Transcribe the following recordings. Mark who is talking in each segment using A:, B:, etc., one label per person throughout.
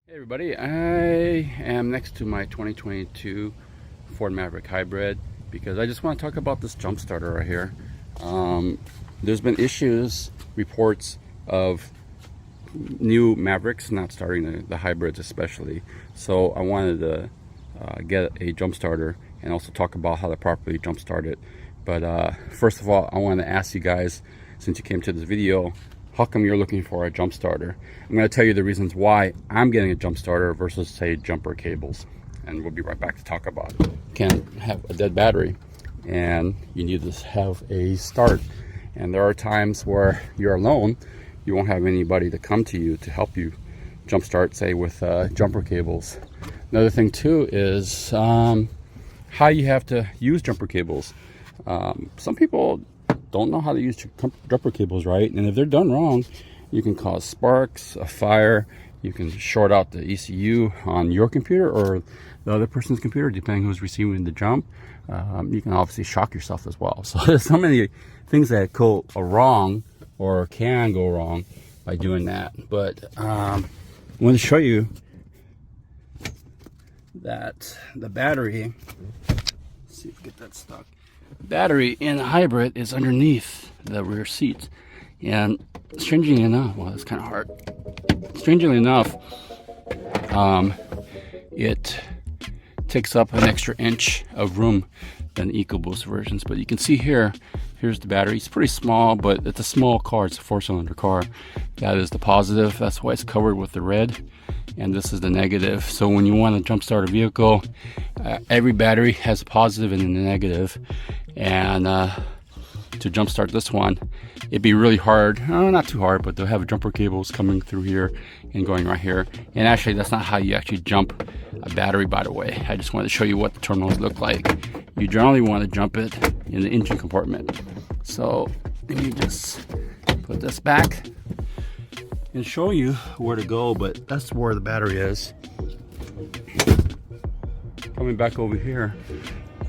A: Hey everybody, I am next to my 2022 Ford Maverick Hybrid because I just want to talk about this jump starter right here. There's been reports of new Mavericks not starting, the hybrids especially. So I wanted to get a jump starter and also talk about how to properly jump start it. But first of all, I want to ask you guys, since you came to this video, how come you're looking for a jump starter? I'm going to tell you the reasons why I'm getting a jump starter versus, say, jumper cables, and we'll be right back to talk about it. You can have a dead battery and you need to have a start, and there are times where you're alone, you won't have anybody to come to you to help you jump start, say with jumper cables. Another thing too is how you have to use jumper cables. Some people don't know how to use jumper cables right, and if they're done wrong, you can cause sparks, a fire, you can short out the ECU on your computer or the other person's computer, depending who's receiving the jump. You can obviously shock yourself as well. So there's so many things that go wrong or can go wrong by doing that. But I want to show you that the battery, let's see if we get that stuck. Battery in a hybrid is underneath the rear seat, and strangely enough, well, it's kind of hard. Strangely enough, it takes up an extra inch of room than the EcoBoost versions. But you can see here's the battery. It's pretty small, but it's a small car. It's a 4-cylinder car. That is the positive. That's why it's covered with the red, and this is the negative. So when you want to jump start a vehicle, every battery has a positive and a negative. And to jump start this one, it'd be really hard. Not too hard, but they'll have jumper cables coming through here and going right here. And actually, that's not how you actually jump a battery, by the way. I just wanted to show you what the terminals look like. You generally want to jump it in the engine compartment. So let me just put this back and show you where to go, but that's where the battery is. Coming back over here,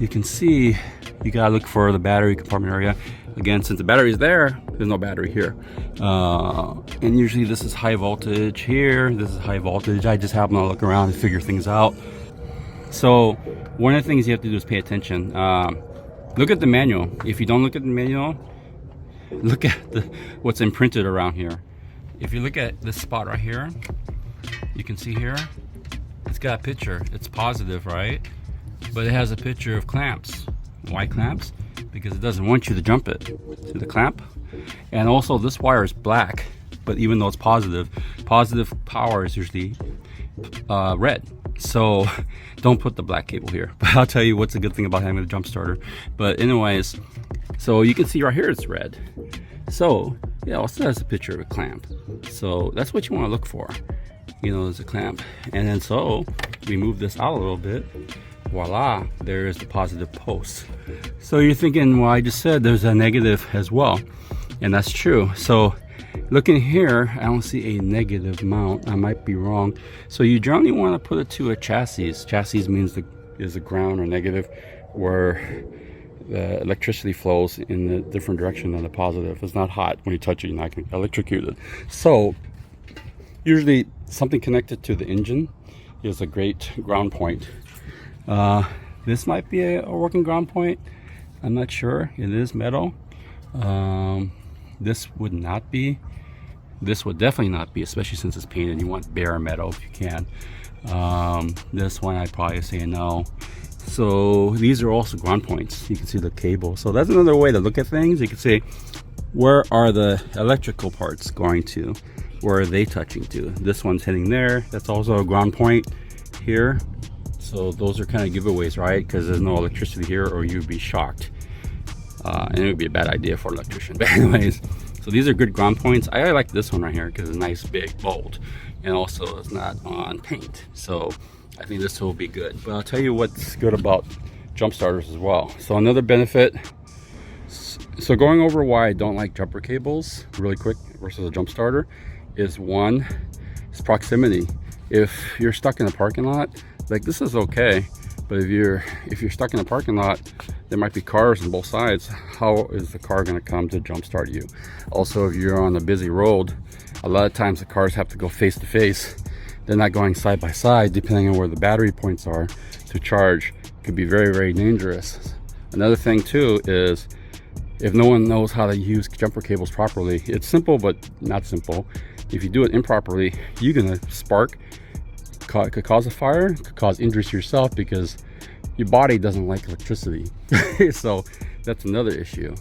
A: you can see you gotta look for the battery compartment area. Again, since the battery is there, there's no battery here. And usually this is high voltage here, this is high voltage. I just happen to look around and figure things out. So one of the things you have to do is pay attention. Look at the manual. If you don't look at the manual, look at what's imprinted around here. If you look at this spot right here, you can see here, it's got a picture. It's positive, right? But it has a picture of clamps. Why clamps? Because it doesn't want you to jump it. See the clamp? And also this wire is black, but even though it's positive power is usually red. So don't put the black cable here. But I'll tell you what's a good thing about having a jump starter. But anyways, so you can see right here it's red. So yeah, also has a picture of a clamp. So that's what you want to look for. You know, there's a clamp. And then so we move this out a little bit. Voila, there is the positive post. So you're thinking, well, I just said there's a negative as well, and that's true. So looking here, I don't see a negative mount. I might be wrong. So you generally want to put it to a chassis. Chassis means is a ground or negative, where the electricity flows in the different direction than the positive. It's not hot when you touch it, you're not going to get electrocuted. So usually something connected to the engine is a great ground point. This might be a working ground point. I'm not sure. It is metal. This would not be. This would definitely not be, especially since it's painted. You want bare metal if you can. This one I'd probably say no. So these are also ground points. You can see the cable. So that's another way to look at things. You can say, where are the electrical parts going to? Where are they touching to? This one's hitting there. That's also a ground point here. So those are kind of giveaways, right? Because there's no electricity here or you'd be shocked. And it would be a bad idea for an electrician. But anyways, so these are good ground points. I like this one right here because it's nice, big, bold. And also it's not on paint. So I think this will be good. But I'll tell you what's good about jump starters as well. So another benefit. So going over why I don't like jumper cables really quick versus a jump starter is one, it's proximity. If you're stuck in a parking lot, like this is okay, but if you're stuck in a parking lot, there might be cars on both sides. How is the car going to come to jump start you? Also, if you're on a busy road, a lot of times the cars have to go face to face. they're not going side by side, depending on where the battery points are to charge, could be very, very dangerous. Another thing too is if no one knows how to use jumper cables properly, it's simple but not simple. If you do it improperly, you're gonna spark, could cause a fire, could cause injuries to yourself because your body doesn't like electricity. So that's another issue.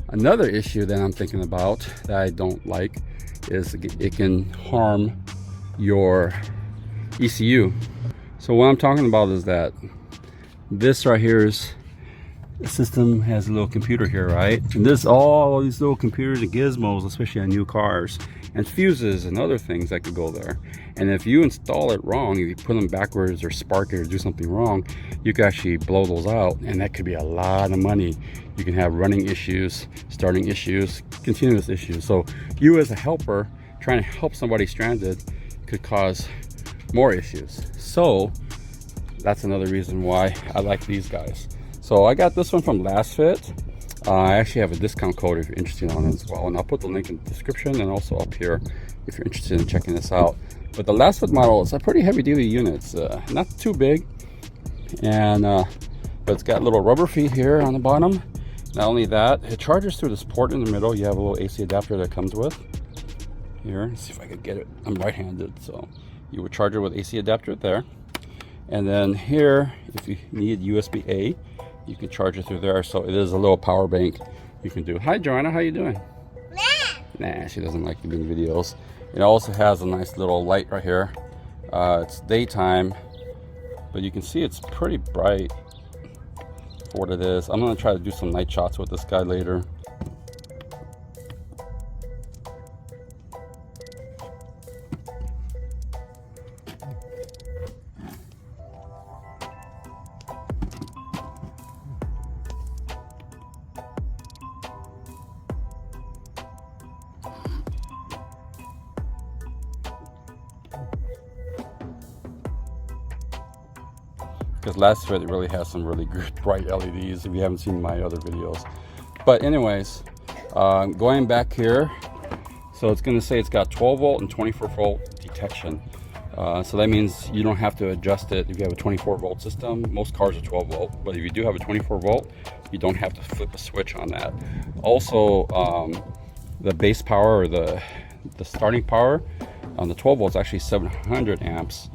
A: Another issue that I'm thinking about that I don't like is it can harm your ECU. So what I'm talking about is that this right here is, the system has a little computer here, right? And this, all these little computers and gizmos, especially on new cars, and fuses and other things that could go there. And if you install it wrong, if you put them backwards or spark it or do something wrong, you can actually blow those out, and that could be a lot of money. You can have running issues, starting issues, continuous issues. So you as a helper trying to help somebody stranded could cause more issues. So that's another reason why I like these guys. So I got this one from Last Fit. I actually have a discount code if you're interested on it as well, and I'll put the link in the description and also up here if you're interested in checking this out. But the Last Fit model is a pretty heavy duty unit. It's not too big, and but it's got little rubber feet here on the bottom. Not only that, it charges through this port in the middle. You have a little AC adapter that comes with here. Let's see if I could get it. I'm right-handed, so you would charge it with AC adapter there. And then here, if you need USB-A, you can charge it through there. So it is a little power bank you can do. Hi, Joanna, how you doing? Nah, she doesn't like doing videos. It also has a nice little light right here. It's daytime, but you can see it's pretty bright for what it is. I'm gonna try to do some night shots with this guy later. Because Last Fit really has some really good bright LEDs if you haven't seen my other videos. But anyways, going back here, so it's going to say it's got 12 volt and 24 volt detection. So that means you don't have to adjust it if you have a 24 volt system. Most cars are 12 volt, but if you do have a 24 volt, you don't have to flip a switch on that. Also, the base power or the starting power on the 12 volt is actually 700 amps.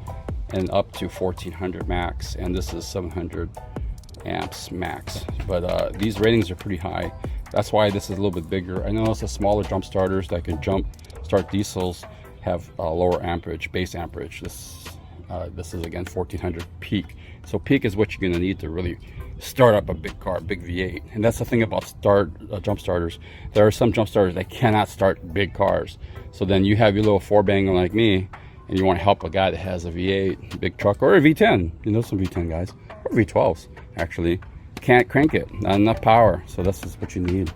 A: And up to 1400 max, and this is 700 amps max. But these ratings are pretty high. That's why this is a little bit bigger. I know the smaller jump starters that can start diesels have lower amperage, base amperage. This is again 1400 peak. So peak is what you're going to need to really start up a big car, big V8. And that's the thing about jump starters. There are some jump starters that cannot start big cars. So then you have your little four banger like me, and you want to help a guy that has a V8 big truck or a V10, you know, some V10 guys, or V12s actually, can't crank it, not enough power. So this is what you need.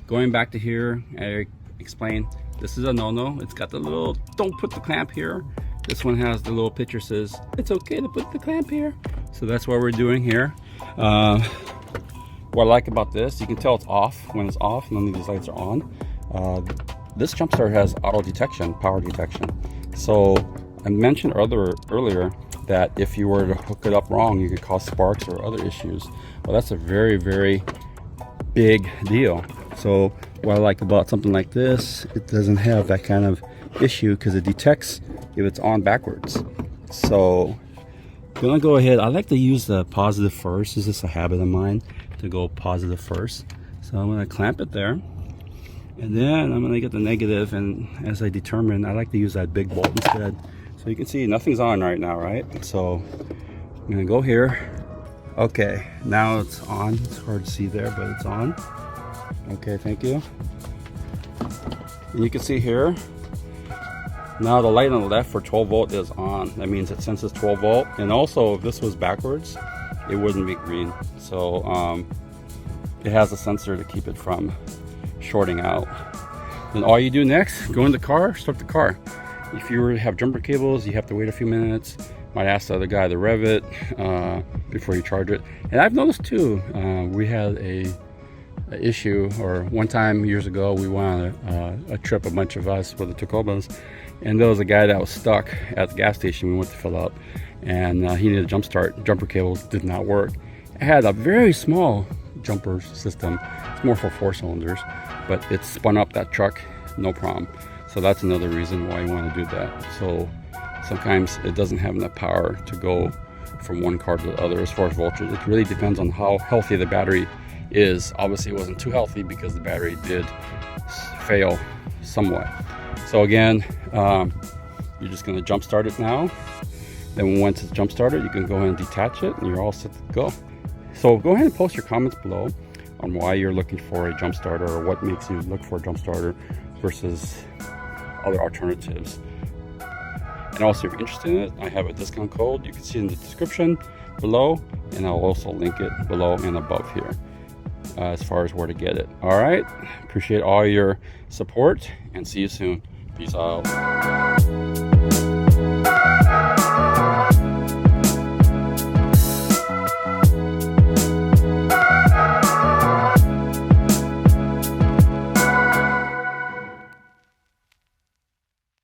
A: Going back to here, I explained this is a no-no. It's got the little, don't put the clamp here. This one has the little picture says it's okay to put the clamp here. So that's what we're doing here. What I like about this, you can tell it's off when it's off, none of these lights are on. This jump starter has auto detection, power detection. So I mentioned earlier that if you were to hook it up wrong, you could cause sparks or other issues. Well, that's a very, very big deal. So what I like about something like this, it doesn't have that kind of issue because it detects if it's on backwards. So I'm gonna go ahead. I like to use the positive first. This is a habit of mine to go positive first. So I'm gonna clamp it there. And then I'm going to get the negative, and as I determine, I like to use that big bolt instead. So you can see nothing's on right now, right? So I'm going to go here. Okay, now it's on. It's hard to see there, but it's on. Okay, thank you. And you can see here, now the light on the left for 12 volt is on. That means it senses 12 volt. And also, if this was backwards, it wouldn't be green. So it has a sensor to keep it from shorting out. Then all you do next, go in the car, start the car. If you were to have jumper cables, you have to wait a few minutes. Might ask the other guy to rev it before you charge it. And I've noticed too, we had a issue, or one time years ago, we went on a trip, a bunch of us with the Tacobas, And there was a guy that was stuck at the gas station. We went to fill up, and he needed a jump start. Jumper cable did not work. It had a very small jumper system. It's more for 4 cylinders, but it spun up that truck no problem. So that's another reason why you want to do that. So sometimes it doesn't have enough power to go from one car to the other as far as voltage. It really depends on how healthy the battery is. Obviously it wasn't too healthy because the battery did fail somewhat. So again, you're just going to jump start it now. Then once it's jump started, you can go ahead and detach it and you're all set to go. So go ahead and post your comments below on why you're looking for a jump starter, or what makes you look for a jump starter versus other alternatives. And also, if you're interested in it, I have a discount code. You can see it in the description below, and I'll also link it below and above here as far as where to get it. All right, appreciate all your support and see you soon. Peace out.